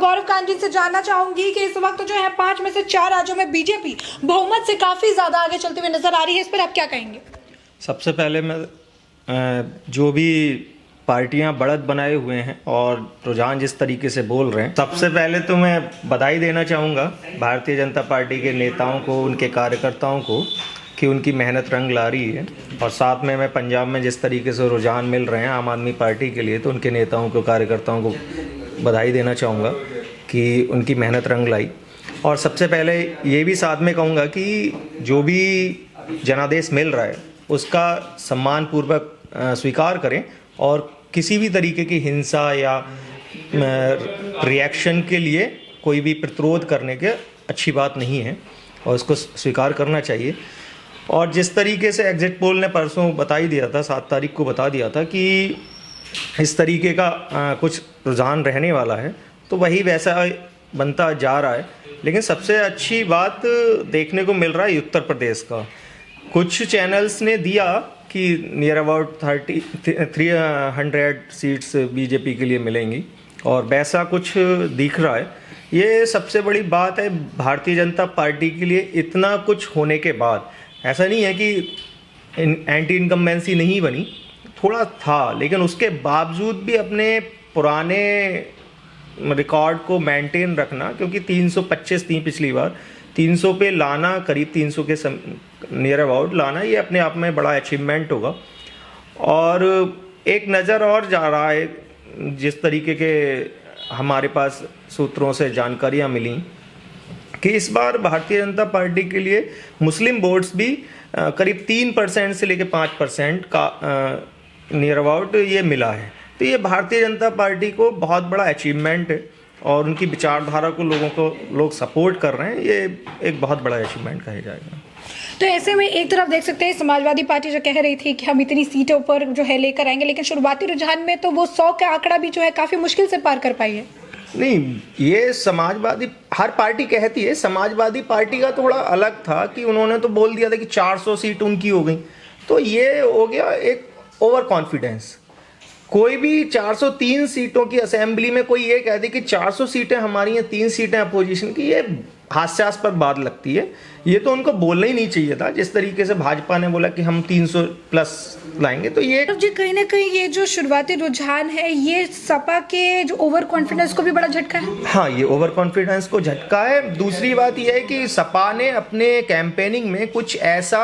गौरव कांजी से जानना चाहूंगी कि इस वक्त जो है 5 में से 4 राज्यों में बीजेपी बहुमत से काफी ज्यादा आगे चलते हुए नजर आ रही है, इस पर आप क्या कहेंगे? सबसे पहले मैं जो भी पार्टियां बढ़त बनाए हुए हैं और रुझान जिस तरीके से बोल रहे हैं, सबसे पहले तो मैं बधाई देना चाहूँगा भारतीय जनता पार्टी के नेताओं को, उनके कार्यकर्ताओं को कि उनकी मेहनत रंग ला रही है। और साथ में मैं पंजाब में जिस तरीके से रुझान मिल रहे हैं आम आदमी पार्टी के लिए, तो उनके नेताओं को, कार्यकर्ताओं को बधाई देना चाहूँगा कि उनकी मेहनत रंग लाई। और सबसे पहले ये भी साथ में कहूँगा कि जो भी जनादेश मिल रहा है उसका सम्मानपूर्वक स्वीकार करें और किसी भी तरीके की हिंसा या रिएक्शन के लिए कोई भी प्रतिरोध करने के अच्छी बात नहीं है और उसको स्वीकार करना चाहिए। और जिस तरीके से एग्जिट पोल ने परसों बता ही दिया था, 7 तारीख को बता दिया था कि इस तरीके का कुछ रुझान रहने वाला है, तो वही वैसा बनता जा रहा है। लेकिन सबसे अच्छी बात देखने को मिल रहा है उत्तर प्रदेश का। कुछ चैनल्स ने दिया कि नियर अबाउट 300 सीट्स बीजेपी के लिए मिलेंगी और वैसा कुछ दिख रहा है। ये सबसे बड़ी बात है भारतीय जनता पार्टी के लिए। इतना कुछ होने के बाद ऐसा नहीं है कि एंटी इनकम्बेंसी नहीं बनी, थोड़ा था, लेकिन उसके बावजूद भी अपने पुराने रिकॉर्ड को मेंटेन रखना, क्योंकि 325 थी पिछली बार, 300 पे लाना, करीब 300 के नियर अबाउट लाना, ये अपने आप में बड़ा अचीवमेंट होगा। और एक नज़र और जा रहा है, जिस तरीके के हमारे पास सूत्रों से जानकारियाँ मिली कि इस बार भारतीय जनता पार्टी के लिए मुस्लिम वोट्स भी करीब 3% से लेकर 5% का नियर अबाउट ये मिला है। तो ये भारतीय जनता पार्टी को बहुत बड़ा अचीवमेंट है और उनकी विचारधारा को लोग सपोर्ट कर रहे हैं, ये एक बहुत बड़ा अचीवमेंट कहा जाएगा। तो ऐसे में एक तरफ देख सकते हैं समाजवादी पार्टी जो कह रही थी कि हम इतनी सीटों पर जो है लेकर आएंगे, लेकिन शुरुआती रुझान में तो वो 100 का आंकड़ा भी जो है काफ़ी मुश्किल से पार कर पाई है। नहीं, ये समाजवादी हर पार्टी कहती है, समाजवादी पार्टी का थोड़ा अलग था कि उन्होंने तो बोल दिया था कि 400 सीट उनकी हो गई, तो ये हो गया एक ओवर कॉन्फिडेंस। कोई भी 403 सीटों की असेंबली में कोई ये कह दे कि 400 सीटें हमारी हैं, 3 सीटें अपोजिशन की, ये हास्यास्पद बात लगती है। ये तो उनको बोलना ही नहीं चाहिए था। जिस तरीके से भाजपा ने बोला कि हम 300 प्लस लाएंगे, तो ये जी कहीं ना कहीं ये जो शुरुआती रुझान है ये सपा के जो ओवर कॉन्फिडेंस को भी बड़ा झटका है। हाँ, ये ओवर कॉन्फिडेंस को झटका है। दूसरी बात ये है कि सपा ने अपने कैंपेनिंग में कुछ ऐसा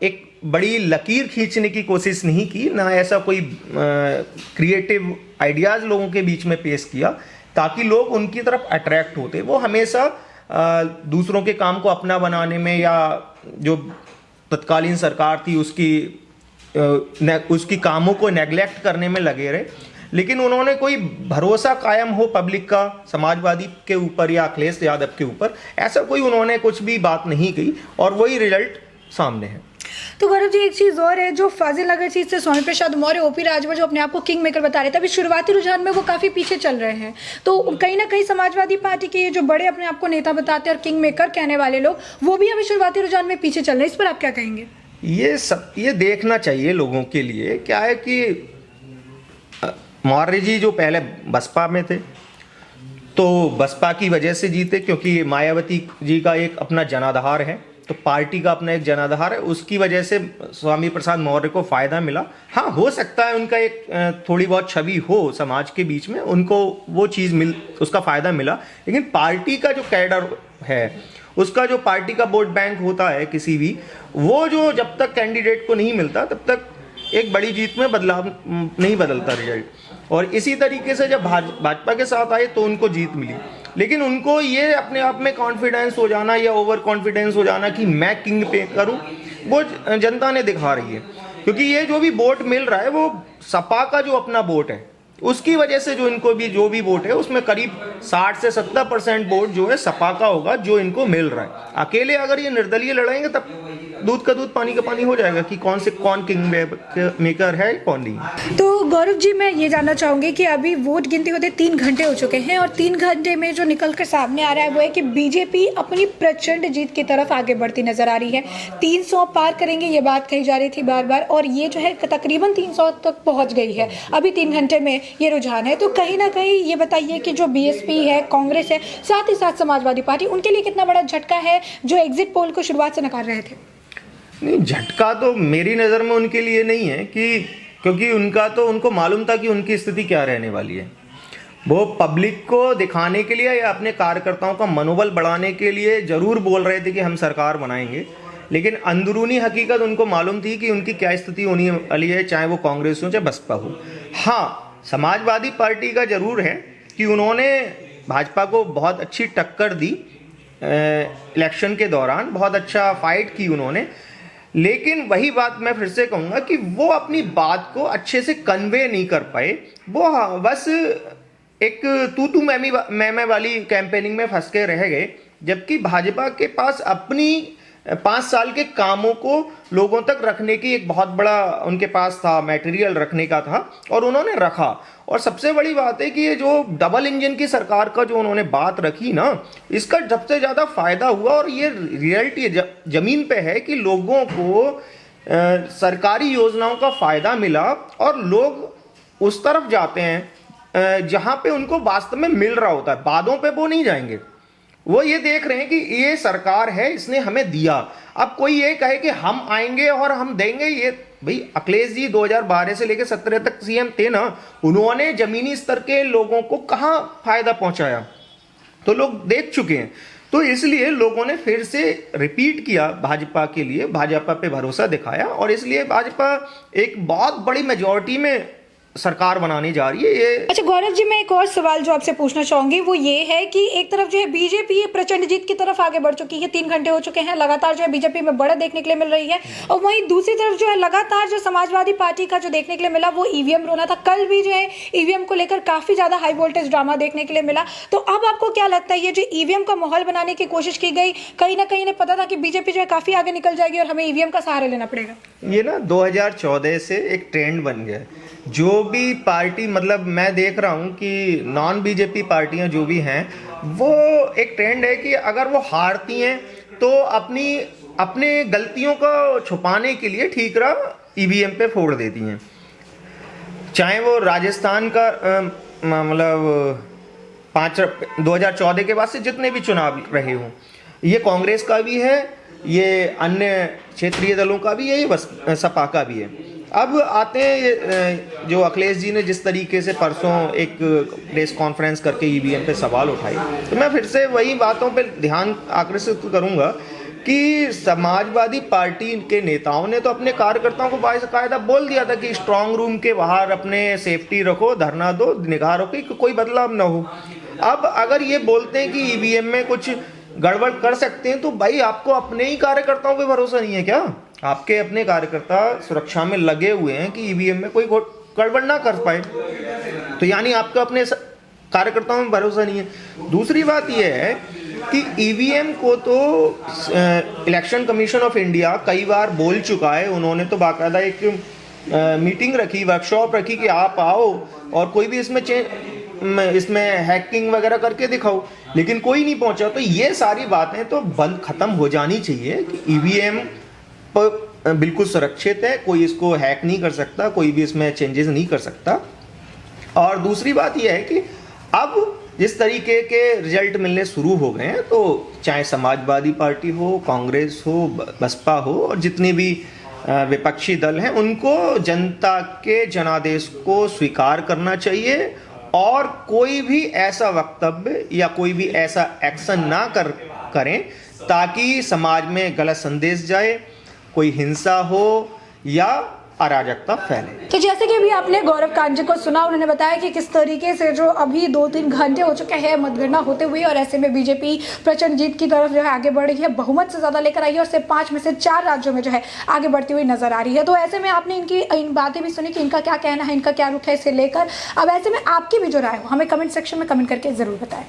एक बड़ी लकीर खींचने की कोशिश नहीं की, ना ऐसा कोई क्रिएटिव आइडियाज़ लोगों के बीच में पेश किया ताकि लोग उनकी तरफ अट्रैक्ट होते। वो हमेशा दूसरों के काम को अपना बनाने में या जो तत्कालीन सरकार थी उसकी कामों को नेगलेक्ट करने में लगे रहे। लेकिन उन्होंने कोई भरोसा कायम हो पब्लिक का समाजवादी के ऊपर या अखिलेश यादव के ऊपर, ऐसा कोई उन्होंने कुछ भी बात नहीं की और वही रिजल्ट सामने है। तो गौरव जी एक चीज़ और है, जो फाजिल नगर सीट से स्वामी प्रसाद मौर्य, ओपी राजभर जो अपने आप को किंग मेकर बता रहे थे, अभी शुरुआती रुझान में वो काफ़ी पीछे चल रहे हैं। तो कहीं ना कहीं समाजवादी पार्टी के जो बड़े अपने आप को नेता बताते हैं और किंग मेकर कहने वाले लोग, वो भी अभी शुरुआती रुझान में पीछे चल रहे हैं, इस पर आप क्या कहेंगे? ये देखना चाहिए लोगों के लिए। क्या है कि मौर्य जी जो पहले बसपा में थे, तो बसपा की वजह से जीते, क्योंकि मायावती जी का एक अपना जनाधार है, तो पार्टी का अपना एक जनाधार है, उसकी वजह से स्वामी प्रसाद मौर्य को फ़ायदा मिला। हाँ, हो सकता है उनका एक थोड़ी बहुत छवि हो समाज के बीच में, उनको वो चीज़ उसका फ़ायदा मिला। लेकिन पार्टी का जो कैडर है, उसका जो पार्टी का वोट बैंक होता है किसी भी, वो जो जब तक कैंडिडेट को नहीं मिलता तब तक एक बड़ी जीत में बदलाव नहीं बदलता रिजल्ट। और इसी तरीके से जब भाजपा के साथ आए तो उनको जीत मिली, लेकिन उनको ये अपने आप में कॉन्फिडेंस हो जाना या ओवर कॉन्फिडेंस हो जाना कि मैं किंग पे करूं, वो जनता ने दिखा रही है। क्योंकि ये जो भी वोट मिल रहा है वो सपा का जो अपना वोट है, उसकी वजह से जो इनको भी जो भी वोट है उसमें करीब 60 से 70% वोट जो है सपा का होगा, जो इनको मिल रहा है। अकेले अगर ये निर्दलीय लड़ेंगे तब दूध का दूध पानी का पानी हो जाएगा कि कौन किंग मेकर है कौन नहीं। तो गौरव जी, मैं ये जानना चाहूंगी कि अभी वोट गिनती होते 3 घंटे हो चुके हैं और 3 घंटे में जो निकल कर सामने आ रहा है वो है कि बीजेपी अपनी प्रचंड जीत की तरफ आगे बढ़ती नजर आ रही है। 300 पार करेंगे ये बात कही जा रही थी बार बार, और ये जो है तकरीबन 300 तक पहुंच गई है अभी 3 घंटे में ये रुझान है। तो कहीं ना कहीं ये बताइए कि जो बीएसपी है, कांग्रेस है, साथ ही साथ समाजवादी पार्टी, उनके लिए कितना बड़ा झटका है जो एग्जिट पोल को शुरुआत से नकार रहे थे? नहीं, झटका तो मेरी नज़र में उनके लिए नहीं है क्योंकि उनको मालूम था कि उनकी स्थिति क्या रहने वाली है। वो पब्लिक को दिखाने के लिए या अपने कार्यकर्ताओं का मनोबल बढ़ाने के लिए जरूर बोल रहे थे कि हम सरकार बनाएंगे, लेकिन अंदरूनी हकीकत उनको मालूम थी कि उनकी क्या स्थिति होने वाली है, चाहे वो कांग्रेस हो चाहे बसपा हो। हाँ, समाजवादी पार्टी का जरूर है कि उन्होंने भाजपा को बहुत अच्छी टक्कर दी इलेक्शन के दौरान, बहुत अच्छा फाइट की उन्होंने, लेकिन वही बात मैं फिर से कहूँगा कि वो अपनी बात को अच्छे से कन्वे नहीं कर पाए। वो बस एक तू मैं वाली कैंपेनिंग में फंस के रह गए, जबकि भाजपा के पास अपनी 5 साल के कामों को लोगों तक रखने की एक बहुत बड़ा उनके पास था, मटेरियल रखने का था, और उन्होंने रखा। और सबसे बड़ी बात है कि ये जो डबल इंजन की सरकार का जो उन्होंने बात रखी ना, इसका सबसे ज़्यादा फायदा हुआ, और ये रियलिटी जमीन पे है कि लोगों को सरकारी योजनाओं का फायदा मिला और लोग उस तरफ जाते हैं जहां पे उनको वास्तव में मिल रहा होता है। बातों पे वो नहीं जाएंगे, वो ये देख रहे हैं कि ये सरकार है, इसने हमें दिया। अब कोई ये कहे कि हम आएंगे और हम देंगे, ये भाई अखिलेश जी 2012 से लेकर 17 तक सीएम थे ना, उन्होंने जमीनी स्तर के लोगों को कहां फायदा पहुंचाया, तो लोग देख चुके हैं। तो इसलिए लोगों ने फिर से रिपीट किया भाजपा के लिए, भाजपा पे भरोसा दिखाया, और इसलिए भाजपा एक बहुत बड़ी मेजॉरिटी में सरकार बनाने जा रही है। ये अच्छा गौरव जी, मैं एक और सवाल जो आपसे पूछना चाहूंगी वो ये है कि एक तरफ जो है बीजेपी प्रचंड जीत की तरफ आगे बढ़ चुकी है, 3 घंटे हो चुके हैं, लगातार जो है बीजेपी में बढ़त देखने के लिए मिल रही है, और वहीं दूसरी तरफ जो है लगातार जो समाजवादी पार्टी का जो देखने के लिए मिला वो ईवीएम रोना था। कल भी जो है ईवीएम को लेकर काफी ज्यादा हाई वोल्टेज ड्रामा देखने के लिए मिला। तो अब आपको क्या लगता है, ये जो ईवीएम का माहौल बनाने की कोशिश की गई, कहीं ना कहीं पता था कि बीजेपी जो है काफी आगे निकल जाएगी और हमें ईवीएम का सहारा लेना पड़ेगा? ये ना 2014 से एक ट्रेंड बन गया। जो भी पार्टी, मतलब मैं देख रहा हूँ कि नॉन बीजेपी पार्टियां जो भी हैं, वो एक ट्रेंड है कि अगर वो हारती हैं तो अपने गलतियों को छुपाने के लिए ठीकरा ईवीएम पे फोड़ देती हैं। चाहे वो राजस्थान का मतलब 2014 के बाद से जितने भी चुनाव रहे हों, ये कांग्रेस का भी है, ये अन्य क्षेत्रीय दलों का भी है, ये बस सपा का भी है। अब आते हैं जो अखिलेश जी ने जिस तरीके से परसों एक प्रेस कॉन्फ्रेंस करके ईवीएम पे सवाल उठाए, तो मैं फिर से वही बातों पे ध्यान आकर्षित करूंगा कि समाजवादी पार्टी के नेताओं ने तो अपने कार्यकर्ताओं को बाकायदा बोल दिया था कि स्ट्रांग रूम के बाहर अपने सेफ्टी रखो, धरना दो, निगाह रखो कि कोई बदलाव ना हो। अब अगर ये बोलते हैं कि ईवीएम में कुछ गड़बड़ कर सकते हैं, तो भाई आपको अपने ही कार्यकर्ताओं पे भरोसा नहीं है क्या? आपके अपने कार्यकर्ता सुरक्षा में लगे हुए हैं कि ईवीएम में कोई गड़बड़ ना कर पाए, तो यानी आपका अपने कार्यकर्ताओं में भरोसा नहीं है। दूसरी बात यह है कि ईवीएम को तो इलेक्शन कमीशन ऑफ इंडिया कई बार बोल चुका है, उन्होंने तो बाकायदा एक मीटिंग रखी, वर्कशॉप रखी कि आप आओ और कोई भी इसमें हैकिंग वगैरह करके दिखाओ, लेकिन कोई नहीं पहुंचा। तो ये सारी बातें तो बंद खत्म हो जानी चाहिए कि ईवीएम पर बिल्कुल सुरक्षित है, कोई इसको हैक नहीं कर सकता, कोई भी इसमें चेंजेस नहीं कर सकता। और दूसरी बात यह है कि अब जिस तरीके के रिजल्ट मिलने शुरू हो गए हैं, तो चाहे समाजवादी पार्टी हो, कांग्रेस हो, बसपा हो, और जितने भी विपक्षी दल हैं, उनको जनता के जनादेश को स्वीकार करना चाहिए और कोई भी ऐसा वक्तव्य या कोई भी ऐसा एक्शन ना करें ताकि समाज में गलत संदेश जाए, कोई हिंसा हो या अराजकता फैले। तो जैसे कि अभी आपने गौरव कांत जी को सुना, उन्होंने बताया कि किस तरीके से जो अभी 2-3 घंटे हो चुके हैं मतगणना होते हुए, और ऐसे में बीजेपी प्रचंड जीत की तरफ जो है आगे बढ़ रही है, बहुमत से ज़्यादा लेकर आई है और सिर्फ 5 में से 4 राज्यों में जो है आगे बढ़ती हुई नजर आ रही है। तो ऐसे में आपने इन बातें भी सुनी कि इनका क्या कहना है, इनका क्या रुख है इसे लेकर। अब ऐसे में आपकी भी जो राय हो हमें कमेंट सेक्शन में कमेंट करके ज़रूर बताएं।